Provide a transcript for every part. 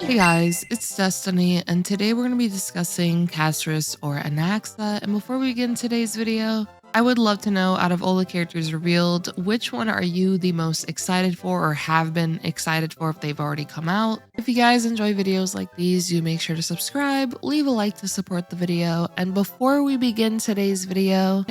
Hey guys, it's Destiny, and today we're going to be discussing Castorice or Anaxa. And before we begin today's video, I would love to know, out of all the characters revealed, which one are you the most excited for or have been excited for if they've already come out? If you guys enjoy videos like these, do make sure to subscribe, leave a like to support the video. And before we begin today's video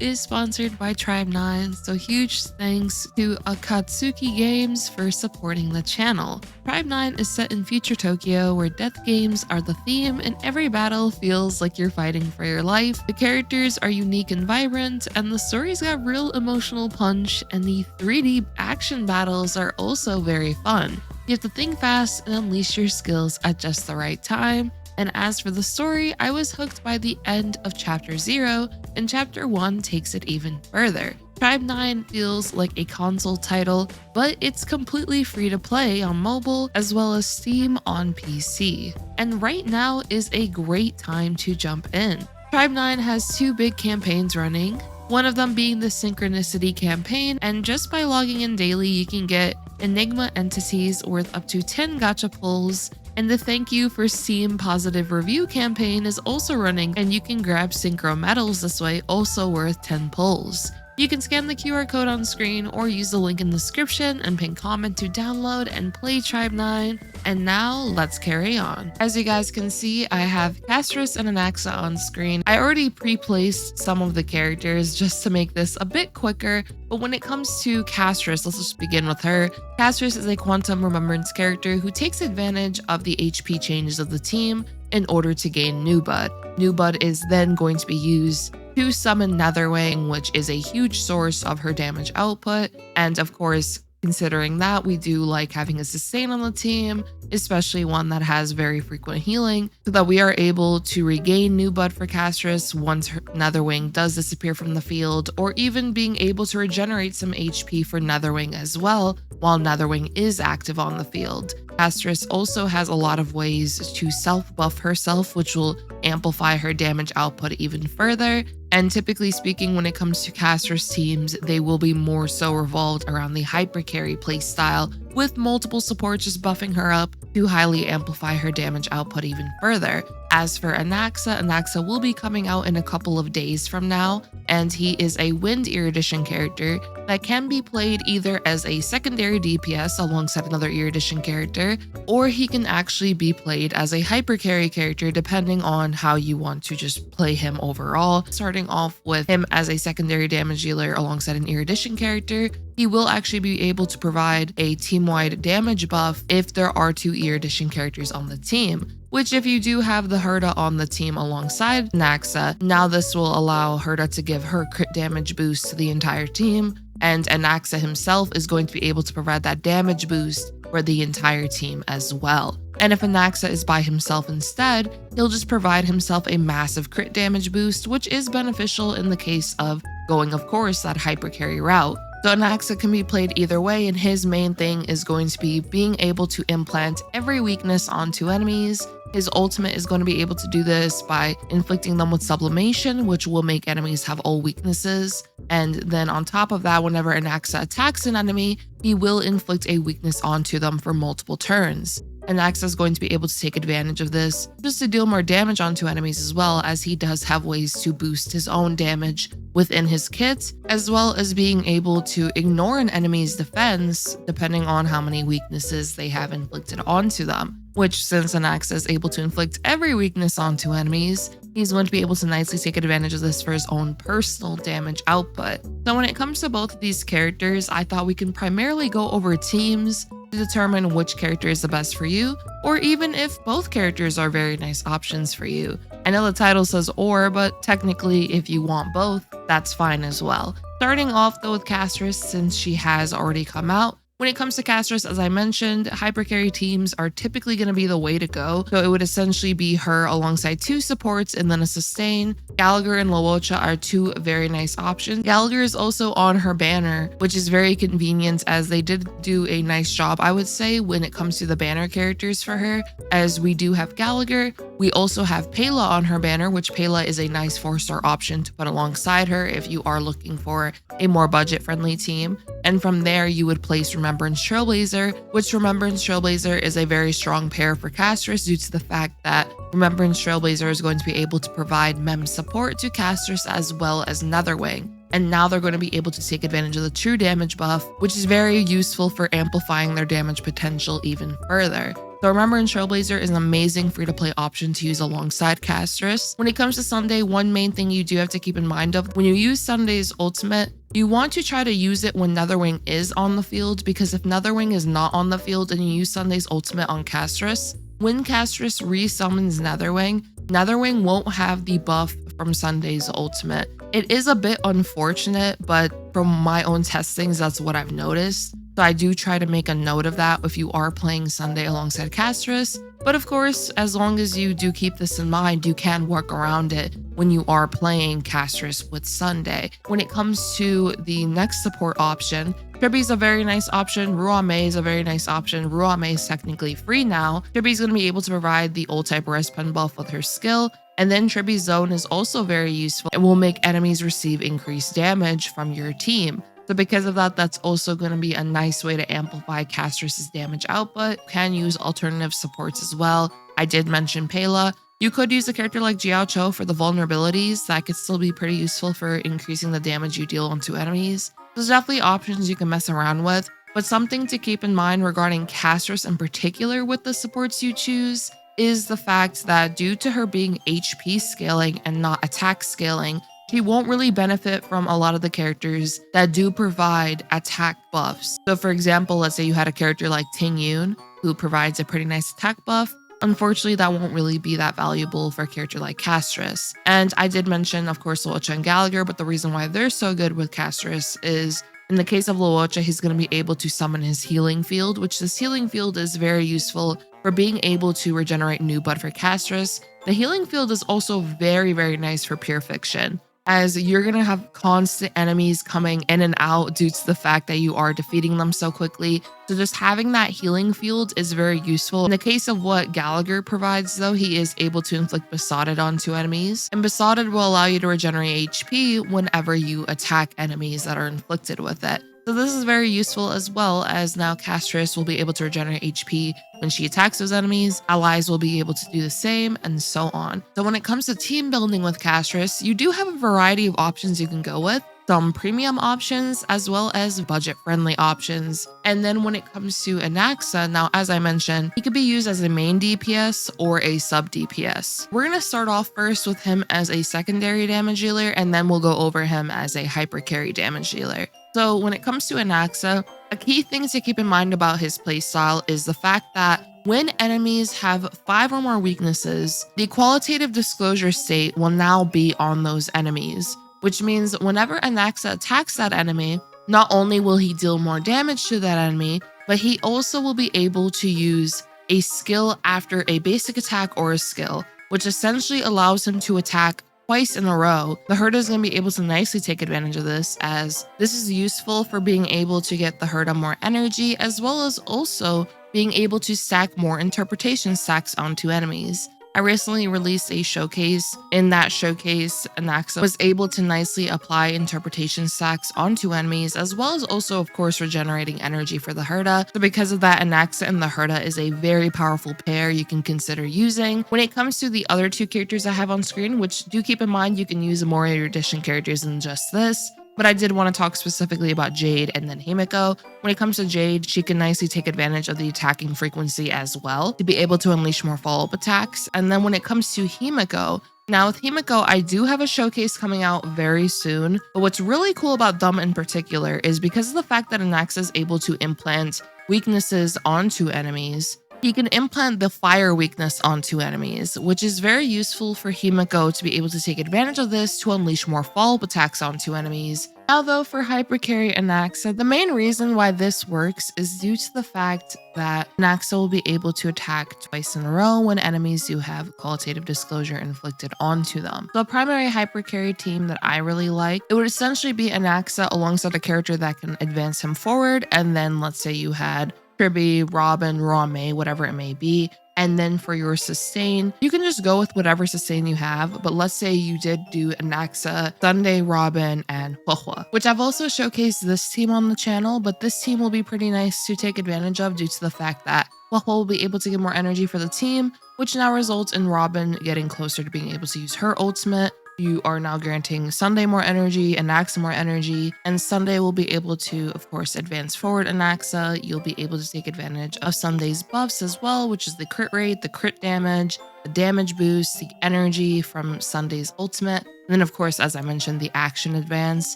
is sponsored by Tribe9, so huge thanks to Akatsuki Games for supporting the channel. Tribe9 is set in future Tokyo, where death games are the theme and every battle feels like you're fighting for your life. The characters are unique and vibrant, and the story's got real emotional punch, and the 3D action battles are also very fun. You have to think fast and unleash your skills at just the right time. And as for the story, I was hooked by the end of Chapter 0, and Chapter 1 takes it even further. Tribe9 feels like a console title, but it's completely free to play on mobile as well as Steam on PC. And right now is a great time to jump in. Tribe9 has two big campaigns running, one of them being the Synchronicity campaign, and just by logging in daily you can get Enigma entities worth up to 10 gacha pulls. And the Thank You for Steam Positive Review campaign is also running, and you can grab synchro medals this way, also worth 10 pulls. You can scan the QR code on screen or use the link in the description and pin comment to download and play Tribe9. And now let's carry on. As you guys can see, I have Castorice and Anaxa on screen. I already pre-placed some of the characters just to make this a bit quicker, but when it comes to Castorice, let's just begin with her. Castorice is a Quantum Remembrance character who takes advantage of the HP changes of the team in order to gain New Blood. New Blood is then going to be used to summon Netherwing, which is a huge source of her damage output. And of course, considering that, we do like having a sustain on the team, especially one that has very frequent healing, so that we are able to regain New Blood for Castorice once her Netherwing does disappear from the field, or even being able to regenerate some HP for Netherwing as well while Netherwing is active on the field. Castorice also has a lot of ways to self-buff herself, which will amplify her damage output even further. And typically speaking, when it comes to Castorice teams, they will be more so revolved around the hyper carry playstyle, with multiple supports just buffing her up to highly amplify her damage output even further. As for Anaxa, Anaxa will be coming out in a couple of days from now, and he is a Wind Erudition character that can be played either as a secondary DPS alongside another Erudition character, or he can actually be played as a hyper carry character depending on how you want to just play him overall. Starting off with him as a secondary damage dealer alongside an Erudition character, he will actually be able to provide a team-wide damage buff if there are two Erudition characters on the team, which if you do have the Herta on the team alongside Anaxa, now this will allow Herta to give her crit damage boost to the entire team, and Anaxa himself is going to be able to provide that damage boost for the entire team as well. And if Anaxa is by himself instead, he'll just provide himself a massive crit damage boost, which is beneficial in the case of going, of course, that hyper carry route. So Anaxa can be played either way, and his main thing is going to be being able to implant every weakness onto enemies. His ultimate is going to be able to do this by inflicting them with sublimation, which will make enemies have all weaknesses. And then on top of that, whenever Anaxa attacks an enemy, he will inflict a weakness onto them for multiple turns. Anaxa is going to be able to take advantage of this just to deal more damage onto enemies, as well as he does have ways to boost his own damage within his kit, as well as being able to ignore an enemy's defense depending on how many weaknesses they have inflicted onto them. Which, since Anaxa is able to inflict every weakness onto enemies, he's going to be able to nicely take advantage of this for his own personal damage output. So when it comes to both of these characters, I thought we can primarily go over teams to determine which character is the best for you, or even if both characters are very nice options for you. I know the title says or, but technically if you want both, that's fine as well. Starting off though with Castorice, since she has already come out. When it comes to Castorice, as I mentioned, hypercarry teams are typically going to be the way to go. So it would essentially be her alongside two supports and then a sustain. Gallagher and Lawocha are two very nice options. Gallagher is also on her banner, which is very convenient, as they did do a nice job, I would say, when it comes to the banner characters for her, as we do have Gallagher. We also have Pela on her banner, which Pela is a nice 4-star option to put alongside her if you are looking for a more budget-friendly team. And from there, you would place Remembrance Trailblazer, which Remembrance Trailblazer is a very strong pair for Castorice due to the fact that Remembrance Trailblazer is going to be able to provide mem support to Castorice as well as Netherwing. And now they're going to be able to take advantage of the true damage buff, which is very useful for amplifying their damage potential even further. So Remembrance Trailblazer is an amazing free-to-play option to use alongside Castorice. When it comes to Sunday, one main thing you do have to keep in mind of when you use Sunday's ultimate, you want to try to use it when Netherwing is on the field, because if Netherwing is not on the field and you use Sunday's ultimate on Castorice, when Castorice resummons Netherwing, Netherwing won't have the buff from Sunday's ultimate. It is a bit unfortunate, but from my own testings, that's what I've noticed. So I do try to make a note of that if you are playing Sunday alongside Castorice. But of course, as long as you do keep this in mind, you can work around it when you are playing Castorice with Sunday. When it comes to the next support option, Tribbie is a very nice option. Ruame is a very nice option. Ruame is technically free now. Tribbie is going to be able to provide the old type res pen buff with her skill. And then Tribbie's zone is also very useful. It will make enemies receive increased damage from your team. So because of that, that's also going to be a nice way to amplify Castorice's damage output. You can use alternative supports as well. I did mention Pela. You could use a character like Jiao Cho for the vulnerabilities. That could still be pretty useful for increasing the damage you deal onto enemies. There's definitely options you can mess around with, but something to keep in mind regarding Castorice in particular with the supports you choose is the fact that due to her being HP scaling and not attack scaling, she won't really benefit from a lot of the characters that do provide attack buffs. So for example, let's say you had a character like Ting Yun who provides a pretty nice attack buff. Unfortunately, that won't really be that valuable for a character like Castorice. And I did mention, of course, Luocha and Gallagher, but the reason why they're so good with Castorice is in the case of Luocha, he's going to be able to summon his healing field, which this healing field is very useful for being able to regenerate new blood for Castorice. The healing field is also very, very nice for pure fiction, as you're going to have constant enemies coming in and out due to the fact that you are defeating them so quickly. So just having that healing field is very useful. In the case of what Gallagher provides though, he is able to inflict Besotted onto enemies, and Besotted will allow you to regenerate HP whenever you attack enemies that are inflicted with it. So this is very useful, as well as now Castorice will be able to regenerate HP when she attacks those enemies. Allies will be able to do the same, and so on. So when it comes to team building with Castorice, you do have a variety of options you can go with. Some premium options as well as budget-friendly options. And then when it comes to Anaxa, now as I mentioned, he could be used as a main DPS or a sub DPS. We're going to start off first with him as a secondary damage dealer, and then we'll go over him as a hyper carry damage dealer. So when it comes to Anaxa, a key thing to keep in mind about his playstyle is the fact that when enemies have 5 or more weaknesses, the qualitative disclosure state will now be on those enemies, which means whenever Anaxa attacks that enemy, not only will he deal more damage to that enemy, but he also will be able to use a skill after a basic attack or a skill, which essentially allows him to attack twice in a row. The Herta is going to be able to nicely take advantage of this, as this is useful for being able to get the Herta more energy, as well as also being able to stack more interpretation stacks onto enemies. I recently released a showcase. In that showcase, Anaxa was able to nicely apply interpretation stacks onto enemies, as well as also, of course, regenerating energy for the Herta. So because of that, Anaxa and the Herta is a very powerful pair you can consider using. When it comes to the other 2 characters I have on screen, which do keep in mind you can use more Erudition characters than just this, but I did want to talk specifically about Jade and then Himiko. When it comes to Jade, she can nicely take advantage of the attacking frequency as well to be able to unleash more follow-up attacks. And then when it comes to Himiko, now with Himiko, I do have a showcase coming out very soon, but what's really cool about them in particular is because of the fact that Anaxa is able to implant weaknesses onto enemies, he can implant the fire weakness onto enemies, which is very useful for Himiko to be able to take advantage of this to unleash more follow-up attacks onto enemies. Now though, for Hypercarry Anaxa, the main reason why this works is due to the fact that Anaxa will be able to attack twice in a row when enemies do have qualitative disclosure inflicted onto them. So a primary Hypercarry team that I really like, it would essentially be Anaxa alongside a character that can advance him forward, and then let's say you had Tribbie, Robin, Raw May, whatever it may be. And then for your sustain, you can just go with whatever sustain you have. But let's say you did do Anaxa, Sunday, Robin, and Huohuo, which I've also showcased this team on the channel, but this team will be pretty nice to take advantage of due to the fact that Huohuo will be able to get more energy for the team, which now results in Robin getting closer to being able to use her ultimate. You are now granting Sunday more energy, Anaxa more energy, and Sunday will be able to, of course, advance forward Anaxa. You'll be able to take advantage of Sunday's buffs as well, which is the crit rate, the crit damage, the damage boost, the energy from Sunday's ultimate, and then, of course, as I mentioned, the action advance.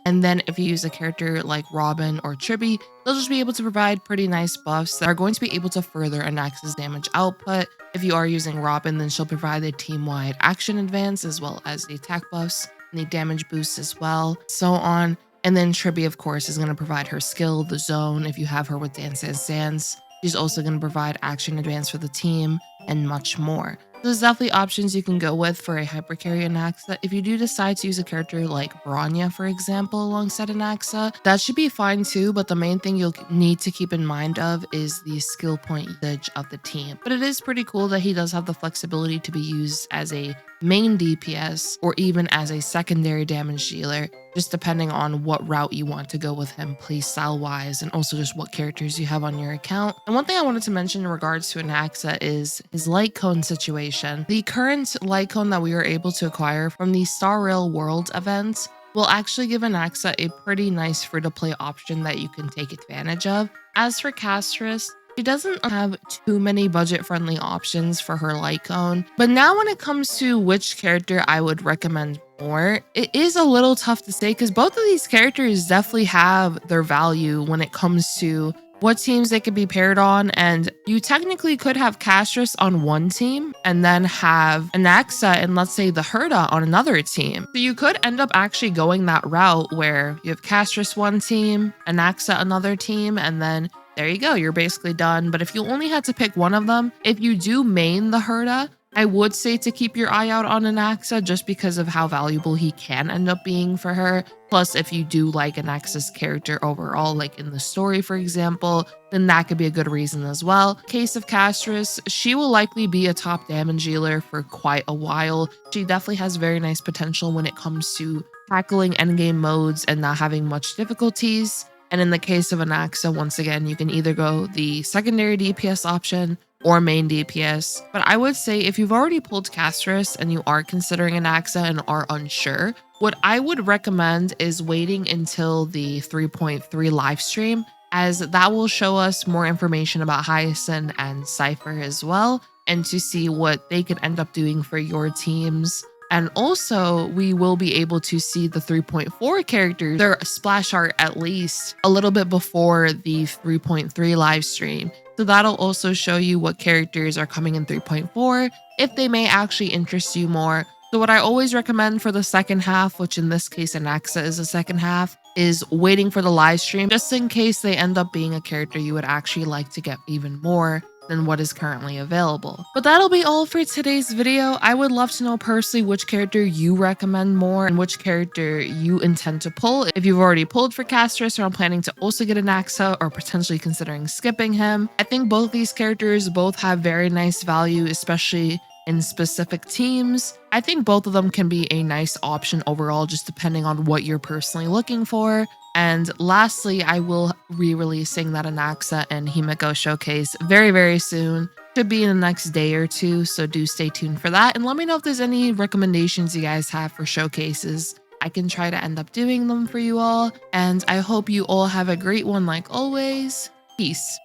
And then if you use a character like Robin or Tribbie, they'll just be able to provide pretty nice buffs that are going to be able to further Anaxa's damage output. If you are using Robin, then she'll provide the team-wide action advance as well as the attack buffs and the damage boosts as well, so on. And then Tribbie, of course, is going to provide her skill, the zone, if you have her with Dance Dance Dance. She's also going to provide action advance for the team and much more. There's definitely options you can go with for a hypercarry Anaxa. If you do decide to use a character like Bronya, for example, alongside Anaxa, that should be fine too, but the main thing you'll need to keep in mind of is the skill point usage of the team. But it is pretty cool that he does have the flexibility to be used as a main DPS or even as a secondary damage dealer, just depending on what route you want to go with him playstyle wise, and also just what characters you have on your account. And one thing I wanted to mention in regards to Anaxa is his light cone situation. The current light cone that we were able to acquire from the Star Rail World event will actually give Anaxa a pretty nice free-to-play option that you can take advantage of. As for Castorice, she doesn't have too many budget-friendly options for her light cone, but now when it comes to which character I would recommend more, it is a little tough to say because both of these characters definitely have their value when it comes to what teams they could be paired on. And you technically could have Castorice on one team and then have Anaxa and let's say the Herta on another team. So you could end up actually going that route where you have Castorice one team, Anaxa another team, and then there you go, you're basically done. But if you only had to pick one of them, if you do main the Herta, I would say to keep your eye out on Anaxa just because of how valuable he can end up being for her. Plus, if you do like Anaxa's character overall, like in the story, for example, then that could be a good reason as well. Case of Castorice, she will likely be a top damage dealer for quite a while. She definitely has very nice potential when it comes to tackling endgame modes and not having much difficulties. And in the case of Anaxa, once again, you can either go the secondary DPS option or main DPS. But I would say if you've already pulled Castorice and you are considering Anaxa and are unsure, what I would recommend is waiting until the 3.3 live stream, as that will show us more information about Hyacine and Cipher as well, and to see what they could end up doing for your teams. And also, we will be able to see the 3.4 characters, their splash art at least, a little bit before the 3.3 live stream. So that'll also show you what characters are coming in 3.4, if they may actually interest you more. So what I always recommend for the second half, which in this case Anaxa is the second half, is waiting for the live stream, just in case they end up being a character you would actually like to get even more than what is currently available. But that'll be all for today's video. I would love to know personally which character you recommend more and which character you intend to pull. If you've already pulled for Castorice or are planning to also get Anaxa or potentially considering skipping him. I think both these characters both have very nice value, especially in specific teams. I think both of them can be a nice option overall, just depending on what you're personally looking for. And lastly, I will re-releasing that Anaxa and Himeko showcase very, very soon. Should be in the next day or two, so do stay tuned for that. And let me know if there's any recommendations you guys have for showcases. I can try to end up doing them for you all. And I hope you all have a great one like always. Peace.